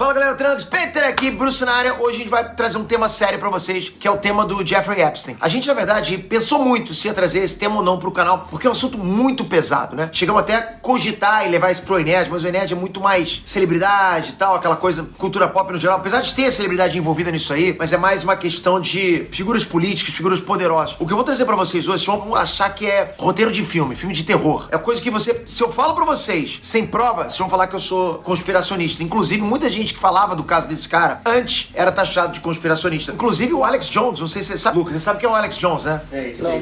Fala galera, Trunks, Peter aqui, Bruce na área. Hoje a gente vai trazer um tema sério pra vocês, que é o tema do Jeffrey Epstein. A gente, na verdade, pensou muito se ia trazer esse tema ou não pro canal, porque é um assunto muito pesado, né? Chegamos até a cogitar e levar isso pro Ened, mas o Ened é muito mais celebridade e tal, aquela coisa, cultura pop no geral. Apesar de ter a celebridade envolvida nisso aí, mas é mais uma questão de figuras políticas, figuras poderosas. O que eu vou trazer pra vocês hoje, vocês vão achar que é roteiro de filme de terror. É coisa que você, se eu falo pra vocês sem prova, vocês vão falar que eu sou conspiracionista. Inclusive, muita gente que falava do caso desse cara antes era taxado de conspiracionista. Inclusive o Alex Jones, não sei se você sabe. Lucas, você sabe quem é o Alex Jones, né?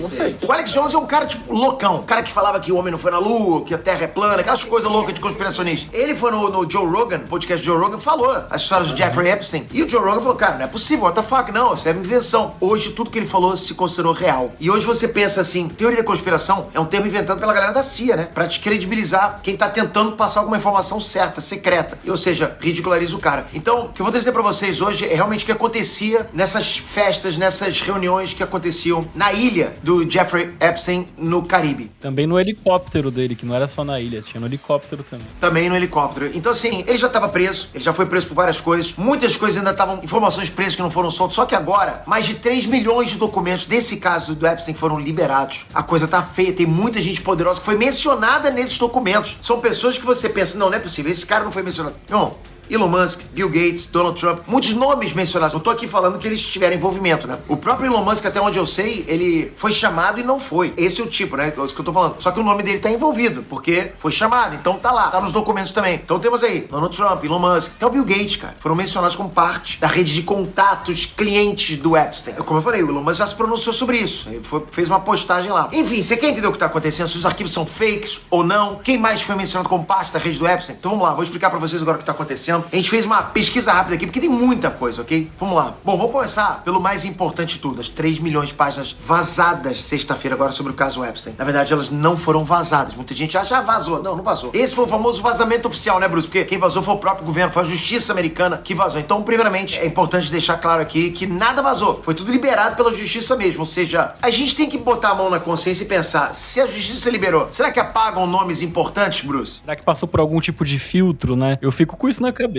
Não sei. O Alex Jones é um cara, tipo, loucão. Um cara que falava que o homem não foi na lua, que a terra é plana, aquelas coisas loucas de conspiracionista. Ele foi no Joe Rogan, podcast Joe Rogan, falou as histórias do Jeffrey Epstein. E o Joe Rogan falou, cara, não é possível, what the fuck, não, isso é invenção. Hoje, tudo que ele falou se considerou real. E hoje você pensa assim, teoria da conspiração é um termo inventado pela galera da CIA, né? Pra descredibilizar quem tá tentando passar alguma informação certa, secreta. Ou seja, ridiculariza o cara. Então, o que eu vou trazer pra vocês hoje é realmente o que acontecia nessas festas, nessas reuniões que aconteciam na ilha do Jeffrey Epstein, no Caribe. Também no helicóptero dele, que não era só na ilha, tinha no helicóptero também. Também no helicóptero. Então, assim, ele já estava preso, ele já foi preso por várias coisas. Muitas coisas ainda estavam, informações presas que não foram soltas. Só que agora, mais de 3 milhões de documentos desse caso do Epstein foram liberados. A coisa tá feia, tem muita gente poderosa que foi mencionada nesses documentos. São pessoas que você pensa, não é possível, esse cara não foi mencionado. Não. Elon Musk, Bill Gates, Donald Trump, muitos nomes mencionados. Não tô aqui falando que eles tiveram envolvimento, né? O próprio Elon Musk, até onde eu sei, ele foi chamado e não foi. Esse é o tipo, né? É isso que eu tô falando. Só que o nome dele tá envolvido, porque foi chamado. Então tá lá, tá nos documentos também. Então temos aí Donald Trump, Elon Musk, até o Bill Gates, cara. Foram mencionados como parte da rede de contatos clientes do Epstein. Como eu falei, o Elon Musk já se pronunciou sobre isso. Ele fez uma postagem lá. Enfim, você quer entender o que tá acontecendo? Se os arquivos são fakes ou não? Quem mais foi mencionado como parte da rede do Epstein? Então vamos lá, vou explicar pra vocês agora o que tá acontecendo. A gente fez uma pesquisa rápida aqui, porque tem muita coisa, ok? Vamos lá. Bom, vamos começar pelo mais importante de tudo. As 3 milhões de páginas vazadas sexta-feira agora sobre o caso Epstein. Na verdade, elas não foram vazadas. Muita gente já vazou. Não vazou. Esse foi o famoso vazamento oficial, né, Bruce? Porque quem vazou foi o próprio governo, foi a justiça americana que vazou. Então, primeiramente, é importante deixar claro aqui que nada vazou. Foi tudo liberado pela justiça mesmo. Ou seja, a gente tem que botar a mão na consciência e pensar, se a justiça liberou, será que apagam nomes importantes, Bruce? Será que passou por algum tipo de filtro, né? Eu fico com isso na cabeça.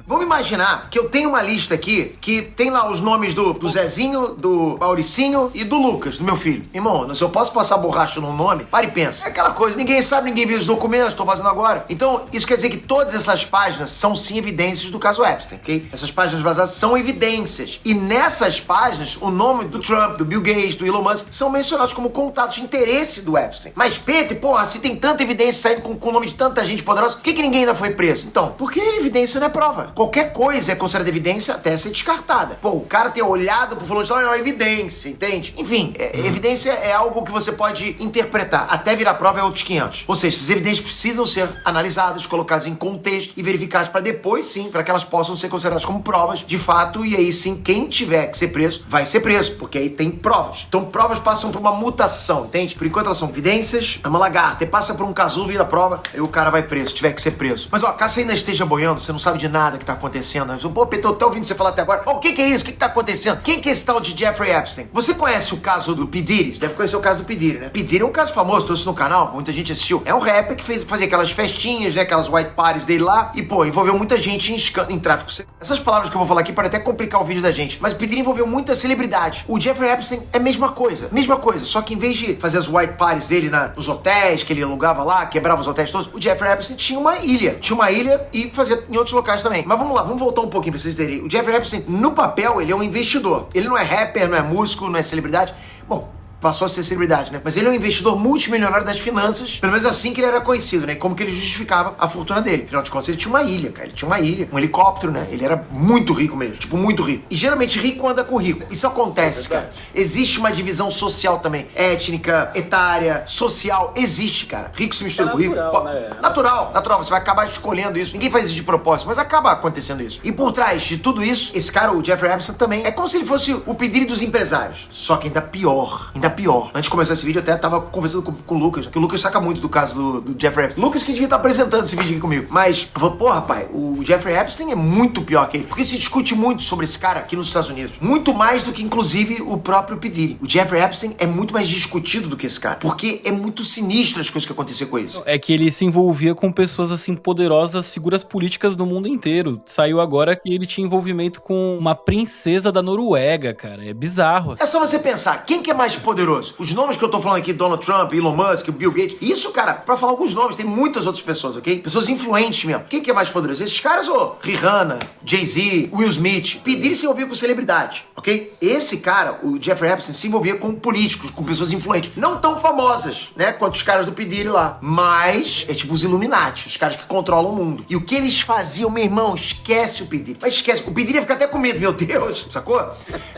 Vamos imaginar que eu tenho uma lista aqui que tem lá os nomes do Zezinho, do Mauricinho e do Lucas, do meu filho. Irmão, se eu posso passar borracha num nome, para e pensa. É aquela coisa, ninguém sabe, ninguém viu os documentos, tô fazendo agora. Então, isso quer dizer que todas essas páginas são sim evidências do caso Epstein, ok? Essas páginas vazadas são evidências. E nessas páginas, o nome do Trump, do Bill Gates, do Elon Musk, são mencionados como contatos de interesse do Epstein. Mas, Peter, porra, se tem tanta evidência saindo com o nome de tanta gente poderosa, por que ninguém ainda foi preso? Então, porque evidência não é prova. Qualquer coisa é considerada evidência até ser descartada. Pô, o cara ter olhado pro fulano de tal é uma evidência, entende? Enfim, evidência é algo que você pode interpretar. Até virar prova é outros 500. Ou seja, essas evidências precisam ser analisadas, colocadas em contexto e verificadas para depois sim, para que elas possam ser consideradas como provas de fato, e aí sim, quem tiver que ser preso, vai ser preso, porque aí tem provas. Então provas passam por uma mutação, entende? Por enquanto elas são evidências, é uma lagarta, e passa por um casulo, vira prova, e o cara vai preso, tiver que ser preso. Mas ó, caso você ainda esteja boiando, você não sabe de nada que tá acontecendo, né? Pô, Peter, eu tô ouvindo você falar até agora. O que é isso? O que tá acontecendo? Quem que é esse tal de Jeffrey Epstein? Você conhece o caso do P. Diddy? Você deve conhecer o caso do P. Diddy, né? P. Diddy é um caso famoso, trouxe no canal, muita gente assistiu. É um rapper que fazia aquelas festinhas, né? Aquelas white parties dele lá. E, pô, envolveu muita gente em tráfico. Essas palavras que eu vou falar aqui podem até complicar o vídeo da gente. Mas o P. Diddy envolveu muita celebridade. O Jeffrey Epstein é a mesma coisa. Mesma coisa. Só que em vez de fazer as white parties dele nos hotéis que ele alugava lá, quebrava os hotéis todos, o Jeffrey Epstein tinha uma ilha. Tinha uma ilha e fazia em outros locais também. Mas vamos lá, vamos voltar um pouquinho pra vocês terem. O Jeffrey Epstein, no papel, ele é um investidor. Ele não é rapper, não é músico, não é celebridade. Bom, passou a ser celebridade, né? Mas ele é um investidor multimilionário das finanças, pelo menos assim que ele era conhecido, né? Como que ele justificava a fortuna dele. Afinal de contas, ele tinha uma ilha, cara. Ele tinha uma ilha, um helicóptero, né? Ele era muito rico mesmo, tipo, muito rico. E geralmente rico anda com rico. Isso acontece, cara. Existe uma divisão social também. Étnica, etária, social. Existe, cara. Rico se mistura com rico. Né? Natural. Você vai acabar escolhendo isso. Ninguém faz isso de propósito, mas acaba acontecendo isso. E por trás de tudo isso, esse cara, o Jeffrey Epstein, também é como se ele fosse o P. Diddy dos empresários. Só que ainda pior. tá pior. Antes de começar esse vídeo, eu até tava conversando com o Lucas, que o Lucas saca muito do caso do Jeffrey Epstein. Lucas que devia estar apresentando esse vídeo aqui comigo. Mas, eu falei, pô, rapaz, o Jeffrey Epstein é muito pior que ele. Porque se discute muito sobre esse cara aqui nos Estados Unidos. Muito mais do que, inclusive, o próprio P. Diddy. O Jeffrey Epstein é muito mais discutido do que esse cara. Porque é muito sinistro as coisas que aconteceram com esse. É que ele se envolvia com pessoas, assim, poderosas, figuras políticas do mundo inteiro. Saiu agora que ele tinha envolvimento com uma princesa da Noruega, cara. É bizarro. É só você pensar, quem que é mais poderoso? Os nomes que eu tô falando aqui, Donald Trump, Elon Musk, Bill Gates. Isso, cara, pra falar alguns nomes, tem muitas outras pessoas, ok? Pessoas influentes mesmo. Quem que é mais poderoso? Esses caras, ou Rihanna, Jay-Z, Will Smith. P. Diddy se envolvia com celebridade, ok? Esse cara, o Jeffrey Epstein, se envolvia com políticos, com pessoas influentes. Não tão famosas, né, quanto os caras do P. Diddy lá. Mas é tipo os Illuminati, os caras que controlam o mundo. E o que eles faziam, meu irmão, esquece o P. Diddy. Mas esquece, o P. Diddy ia ficar até com medo, meu Deus, sacou?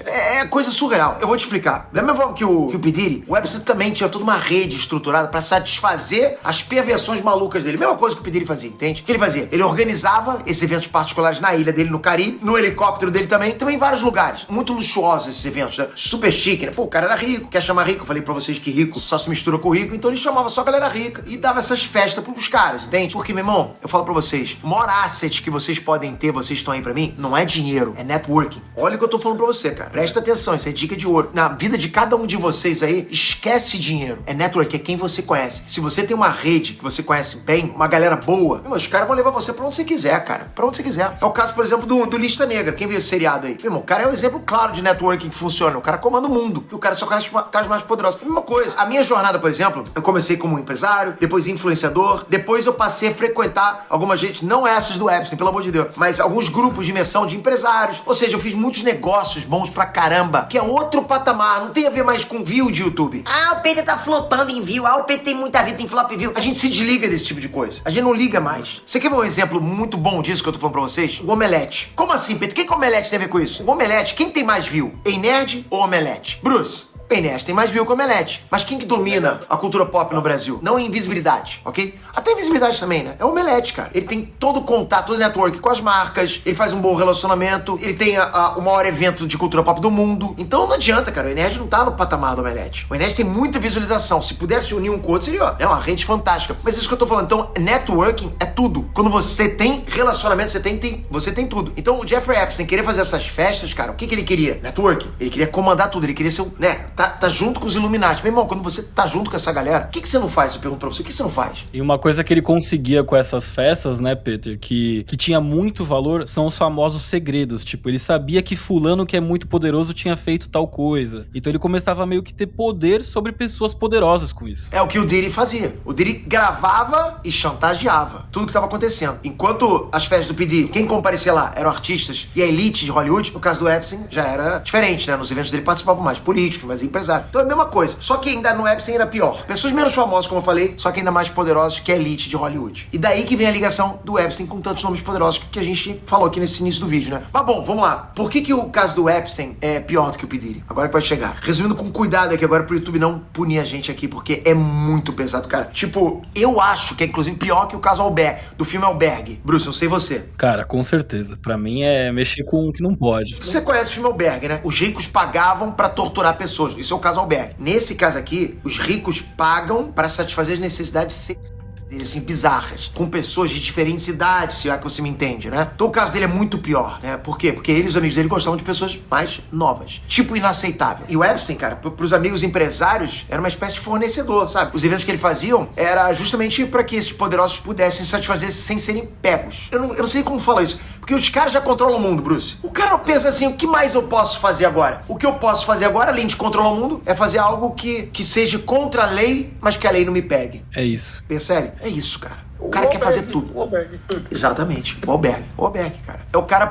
É coisa surreal. Eu vou te explicar. Da mesma forma que o P. Diddy, o Epstein também tinha toda uma rede estruturada pra satisfazer as perversões malucas dele. Mesma coisa que o P. Diddy fazia, entende? O que ele fazia? Ele organizava esses eventos particulares na ilha dele, no Caribe, no helicóptero dele também em vários lugares. Muito luxuosos esses eventos, né? Super chique, né? Pô, o cara era rico, quer chamar rico? Eu falei pra vocês que rico só se mistura com rico, então ele chamava só a galera rica e dava essas festas pros caras, entende? Porque, meu irmão, eu falo pra vocês, o maior asset que vocês podem ter, vocês estão aí pra mim, não é dinheiro, é networking. Olha o que eu tô falando pra você, cara. Presta atenção, isso é dica de ouro. Na vida de cada um de vocês aí, esquece dinheiro. É network, é quem você conhece. Se você tem uma rede que você conhece bem, uma galera boa, meu irmão, os caras vão levar você pra onde você quiser, cara. Pra onde você quiser. É o caso, por exemplo, do Lista Negra. Quem viu esse seriado aí? Meu irmão, o cara é um exemplo claro de networking que funciona. O cara comanda o mundo. E o cara só conhece os caras mais poderosos. Mesma coisa. A minha jornada, por exemplo, eu comecei como empresário, depois influenciador, depois eu passei a frequentar alguma gente, não essas do Epstein, pelo amor de Deus, mas alguns grupos de imersão de empresários. Ou seja, eu fiz muitos negócios bons pra caramba, que é outro patamar. Não tem a ver mais com view de YouTube. Ah, o Peter tá flopando em view. Ah, o Peter tem muita vida, tem flop view. A gente se desliga desse tipo de coisa. A gente não liga mais. Você quer ver um exemplo muito bom disso que eu tô falando pra vocês? O Omelete. Como assim, Pedro? O que o Omelete tem a ver com isso? O Omelete, quem tem mais view? Ei Nerd ou Omelete? Bruce. Ei Nerd tem mais view que o Omelete. Mas quem que domina a cultura pop no Brasil? Não em visibilidade, ok? Até visibilidade também, né? É o Omelete, cara. Ele tem todo o contato, todo o network com as marcas, ele faz um bom relacionamento, ele tem o maior evento de cultura pop do mundo. Então não adianta, cara. O Nerd não tá no patamar do Omelete. O Nerd tem muita visualização. Se pudesse unir um com o outro, seria uma rede fantástica. Mas isso que eu tô falando. Então, networking é tudo. Quando você tem relacionamento, você tem tudo. Então, o Jeffrey Epstein querer fazer essas festas, cara, o que ele queria? Networking. Ele queria comandar tudo. Ele queria ser, né? Tá junto com os Illuminati. Meu irmão, quando você tá junto com essa galera, o que você não faz? Eu pergunto pra você, o que você não faz? E uma coisa que ele conseguia com essas festas, né, Peter, que tinha muito valor, são os famosos segredos. Tipo, ele sabia que fulano que é muito poderoso tinha feito tal coisa. Então ele começava a meio que ter poder sobre pessoas poderosas com isso. É o que o Diddy fazia. O Diddy gravava e chantageava tudo que tava acontecendo. Enquanto as festas do P. Diddy, quem comparecia lá eram artistas e a elite de Hollywood, no caso do Epstein já era diferente, né? Nos eventos dele participavam mais políticos, mais empresários. Então é a mesma coisa. Só que ainda no Epstein era pior. Pessoas menos famosas, como eu falei, só que ainda mais poderosas que a elite de Hollywood. E daí que vem a ligação do Epstein com tantos nomes poderosos que a gente falou aqui nesse início do vídeo, né? Mas bom, vamos lá. Por que o caso do Epstein é pior do que o P. Diddy? Agora que pode chegar. Resumindo com cuidado aqui agora pro YouTube não punir a gente aqui, porque é muito pesado, cara. Tipo, eu acho que é inclusive pior que o caso Albergue, do filme Albergue. Bruce, eu sei você. Cara, com certeza. Pra mim é mexer com o que não pode. Você conhece o filme Albergue, né? Os ricos pagavam pra torturar pessoas. Isso é o caso Albergue. Nesse caso aqui, os ricos pagam para satisfazer as necessidades dele, assim, bizarras, com pessoas de diferentes idades, se é que você me entende, né? Então o caso dele é muito pior, né? Por quê? Porque ele e os amigos dele gostavam de pessoas mais novas. Tipo inaceitável. E o Epstein, cara, pros amigos empresários, era uma espécie de fornecedor, sabe? Os eventos que ele faziam era justamente para que esses poderosos pudessem satisfazer sem serem pegos. Eu não sei como falar isso, porque os caras já controlam o mundo, Bruce. O cara pensa assim, o que mais eu posso fazer agora? O que eu posso fazer agora, além de controlar o mundo, é fazer algo que seja contra a lei, mas que a lei não me pegue. É isso. Percebe? É isso, cara. O cara quer fazer tudo. O Albergue. Exatamente. O Albergue, cara. É o cara